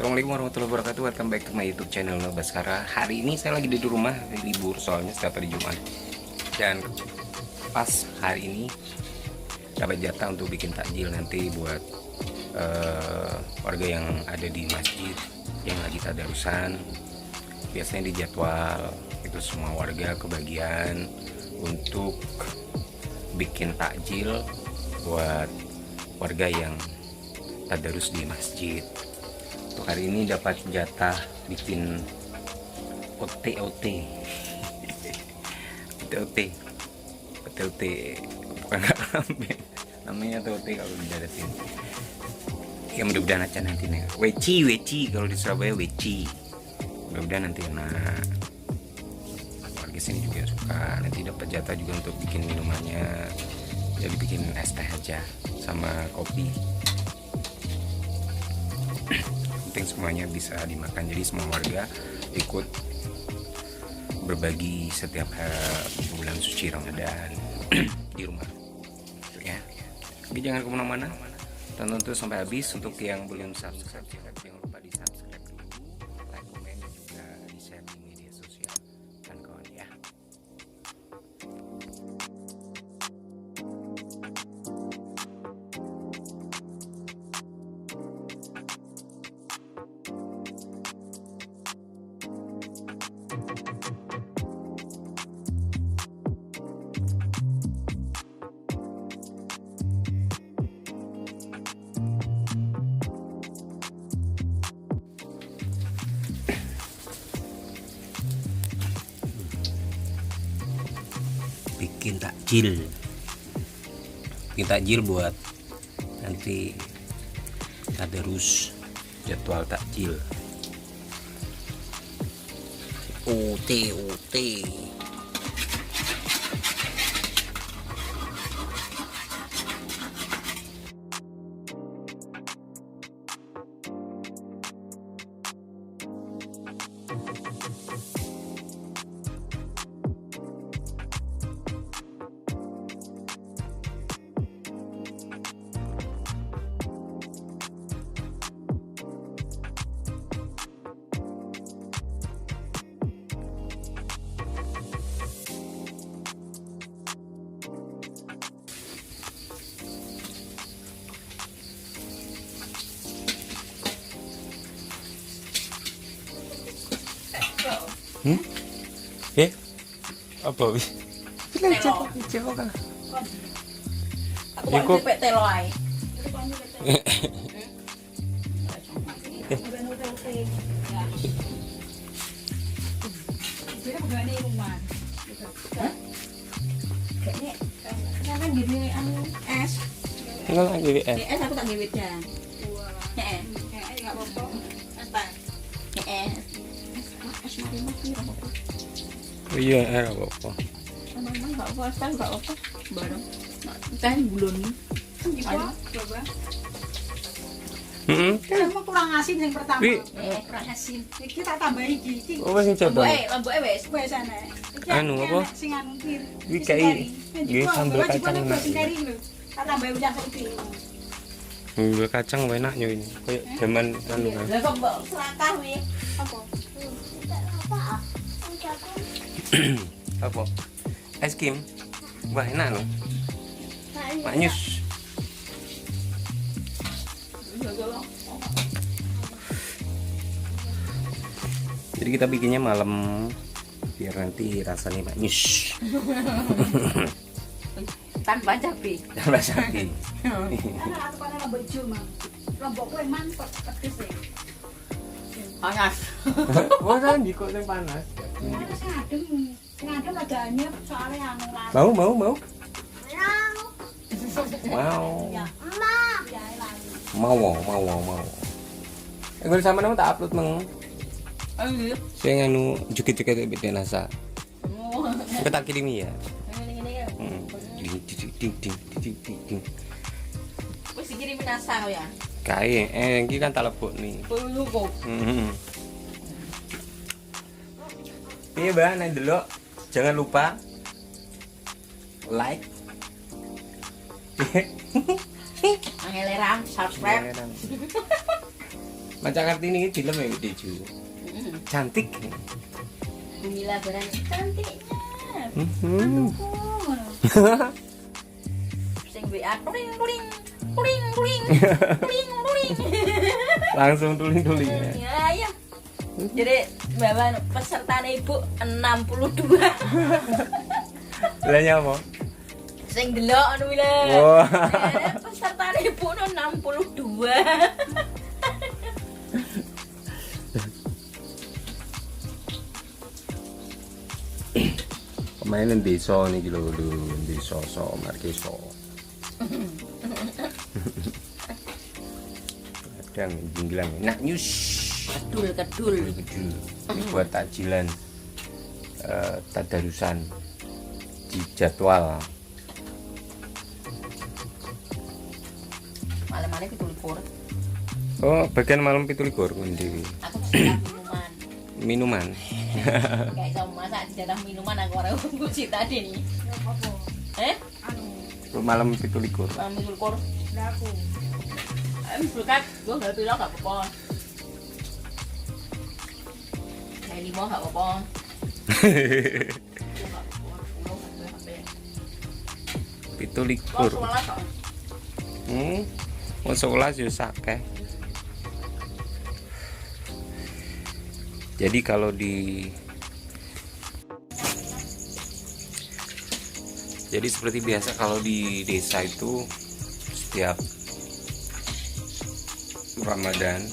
Assalamualaikum warahmatullahi wabarakatuh. Welcome back to my YouTube channel Baskara. Hari ini saya lagi di rumah, libur soalnya setiap hari Jumat. Dan pas hari ini dapat jatah untuk bikin takjil nanti buat warga yang ada di masjid yang lagi tadarusan. Biasanya dijadwal itu semua warga kebagian untuk bikin takjil buat warga yang tadarus di masjid. Untuk hari ini dapat jatah bikin OT bukan namanya OT kalau di daerah sini. Ya mudah-mudahan aja nanti nih. Weci kalau di Surabaya weci. Mudah-mudahan nanti enak. Warga sini juga suka. Nanti dapat jatah juga untuk bikin minumannya. Jadi bikin es teh aja sama kopi. Penting semuanya bisa dimakan, jadi semua warga ikut berbagi setiap bulan suci Ramadan di rumah ya. Jadi jangan kemana-mana, tonton terus sampai habis. Untuk yang belum subscribe jangan lupa di subscribe dulu, like, komen, dan juga di share di media sosial dan kawan ya. bikin takjil buat nanti tadarus, jadwal takjil OT. Apa wis? Coba kan. Aku kok cepet telo ae. Dia begane rumah. Hah? Kayaknya kan gini anu es. Enggak lagi es. Es aku tak ngewitnya. Heeh. Enggak apa-apa. Apa? Heeh. Es mari mati apa-apa. Oh iya, apa-apa. Emang enggak apa-apa, enggak apa-apa. Bareng. Kan bulun. Coba. Kamu kurang asin yang pertama. Kurang asin. Iki tak tambahi iki. Oh, wis coba. Lambuke wis. Wes ana. Anu apa? Sing anu kir. Iki kayak nggih sambal kacang enak. Tak tambahi udah iki. Sambal kacang enak yo ini. Kayak zaman anu kan. Lah kok mbok serakah wi. Apa? Apa? Es krim. Wah, enak loh. Maknyus. Jadi kita bikinnya malam biar nanti rasanya maknyus. Tanpa cabai. Tambah sapi. Ana aku kana lombok jo, Mang. Lombok kowe mantep pedes e. Panas. Wah, nanti kok yang panas. Ngadem adanya soalnya anu lah. Mau. Mau. Mau. Ya. Ma. Mau. Gue sama nama tak upload mang. Oh iya. Saya nganu jukit-jukit bikin nasa. Kita tak kirim ya. Ding. Wis dikirim nasa ya. Kae, iki kan tak lebok nih. Perlu kok. Iya Mbak, nek delok jangan lupa like. Angelerang subscribe. Maca Kartini ini film ya Deju. Cantik. Bumila barang cantiknya. Anuku. Sing WA tuling tuling tuling tuling tuling tuling. Langsung tuling-tuling ya. Ya ayo. Jadi bawa peserta ibu 62. Lah nyapa? Sing delok anu lho. Wah. Peserta ibu 62. Pemainan desa niki lho, desa so markeso. Kadang jinglang nak nyus. Kedul. Ini buat takjilan tadarusan di jadwal. Malam-malam itu libur. Oh, bagian malam 17 ngendi? Aku jatah minuman. Minuman. Gak bisa masak jatah minuman aku ora nguci tadi nih. Anu, Malam 17. Malam libur. lah aku. Berkat gua enggak bilang enggak apa-apa. Kayak 5 enggak apa-apa. Pitulikur. Mau 11 yo sakeh. Jadi kalau jadi seperti biasa kalau di desa itu setiap Ramadan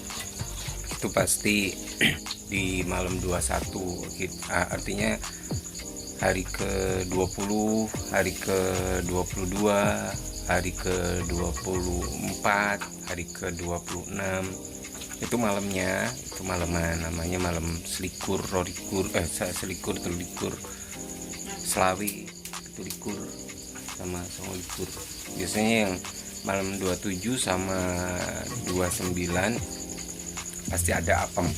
itu pasti di malam 21 artinya hari ke-20, hari ke-22, hari ke-24, hari ke-26 itu malamnya, itu malaman namanya malam selikur, rolikur, selikur, telikur, selawi, tulikur sama songolikur. Biasanya yang malam 27 sama 29 pasti ada apeman.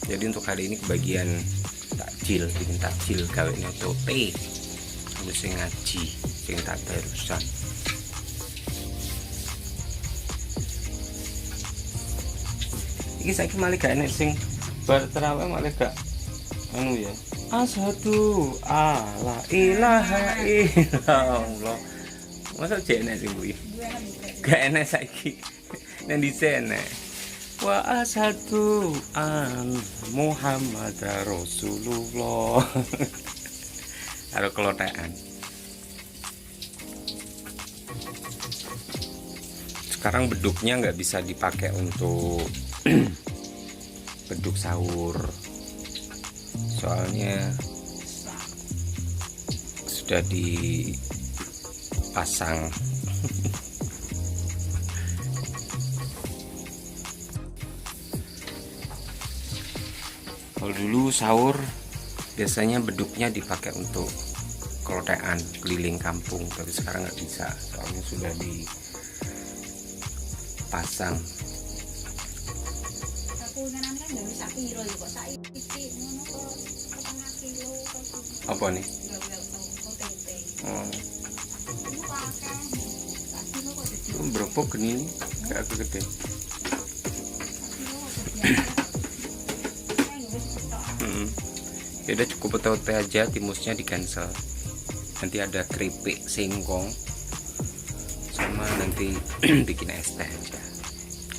Jadi untuk hari ini kebagian bikin takjil kawinnya tote habis ngaji sing tadarusan. Iki saiki malah gak enek sing bar tarawih malah gak anu ya. Asyhadu alla ilaha illallah. Masa jek enek sing kuwi? Gak enek saiki. Nang dhisik enek. Wa asyhadu an Muhammad Rasulullah. Karo kelotekan. Sekarang beduknya nggak bisa dipakai untuk beduk sahur. Soalnya sudah dipasang. Kalau dulu sahur biasanya beduknya dipakai untuk kelotekan keliling kampung, tapi sekarang nggak bisa soalnya sudah dipasang. Aku ngenan kan nggak bisa kilo ya kok saiki ngono kok setengah kilo kok. Apa nih? Nggak tahu tempe. Oh, Ini pakai tak kilo kok jadi. berapa gini kayak aku gede. Tak kilo kok jadi. Ya udah cukup teh aja, timusnya di cancel. Nanti ada keripik singkong sama nanti bikin es teh aja.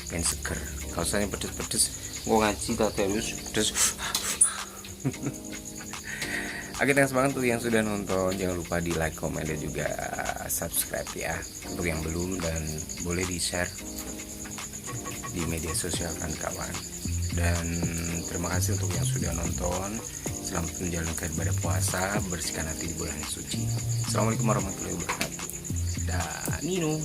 Pengen seger. Kalau saya pedes-pedes, gua ngaji tak terus pedes. Oke, thanks banget untuk yang sudah nonton. Jangan lupa di like, komen, dan juga subscribe ya untuk yang belum, dan boleh di share di media sosial kawan-kawan. Dan terima kasih untuk yang sudah nonton. Selamat menjalankan ibadah puasa, bersihkan hati di bulan suci. Assalamualaikum warahmatullahi wabarakatuh. Nino.